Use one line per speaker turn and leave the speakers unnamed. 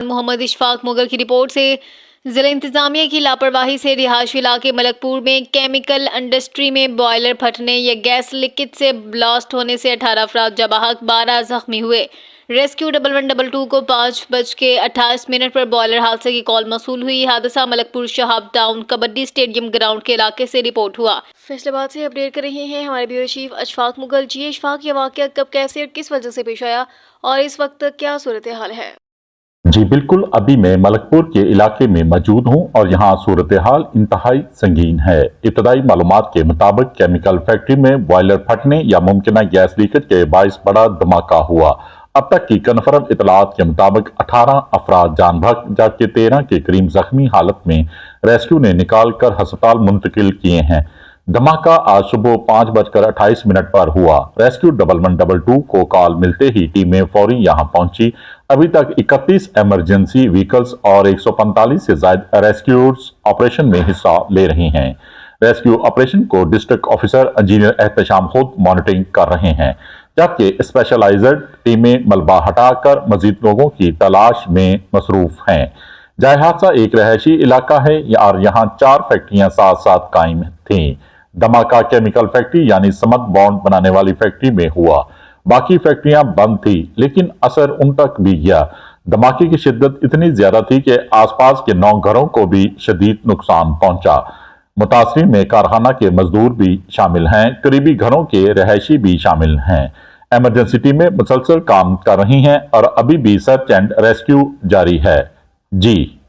मोहम्मद इशफाक मुगल की रिपोर्ट से जिला इंतजामिया की लापरवाही से रिहायशी इलाके मलकपुर में केमिकल इंडस्ट्री में बॉयलर फटने या गैस लीकेज से ब्लास्ट होने से 18 अफराद जबाहक 12 जख्मी हुए। रेस्क्यू 1112 को 5:28 पर बॉयलर हादसे की कॉल मौसूल हुई। हादसा Malakpur Shahab town kabaddi stadium ground के इलाके से रिपोर्ट हुआ। फैसलाबाद से अपडेट कर रहे हैं हमारे ब्यूरो चीफ अशफाक मुगल। जी अशफाक, ये वाकया कब, कैसे और किस वजह से पेश आया और इस वक्त क्या सूरत हाल है?
जी बिल्कुल, अभी मैं मलकपुर के इलाके में मौजूद हूं और यहां सूरत हाल इंतहाई संगीन है। इब्तदाई मालूमात के मुताबिक केमिकल फैक्ट्री में बॉयलर फटने या मुमकिन गैस लीकेज के बाइस बड़ा धमाका हुआ। अब तक की कन्फर्म इतलात के मुताबिक 18 अफराद जान बहक जबकि 13 के करीब जख्मी हालत में रेस्क्यू ने निकाल कर अस्पताल मुंतकिल किए हैं। धमाका आज सुबह 5:28 पर हुआ। रेस्क्यू 1112 को कॉल मिलते ही टीमें फौरी यहां पहुंची। अभी तक 31 इमरजेंसी व्हीकल्स और 145 से ज्यादा रेस्क्यूर्स ऑपरेशन में हिस्सा ले रही हैं। रेस्क्यू ऑपरेशन को डिस्ट्रिक्ट ऑफिसर इंजीनियर एहतशाम खुद मॉनिटरिंग कर रहे हैं, जबकि स्पेशलाइज्ड टीमें मलबा हटाकर मजीद लोगों की तलाश में मसरूफ हैं। जाय हादसा एक रहायशी इलाका है और यहाँ 4 फैक्ट्रियां साथ साथ कायम थीं। धमाका केमिकल फैक्ट्री यानी समत बॉन्ड बनाने वाली फैक्ट्री में हुआ। बाकी फैक्ट्रियां बंद थी, लेकिन असर उन तक भी गया। धमाके की शिद्दत इतनी ज्यादा थी कि आसपास के 9 घरों को भी शदीद नुकसान पहुंचा। मुतासरीन में कारखाना के मजदूर भी शामिल हैं, करीबी घरों के रहायशी भी शामिल हैं। इमरजेंसी टीमें मुसलसल काम कर रही हैं और अभी भी सर्च एंड रेस्क्यू जारी है। जी।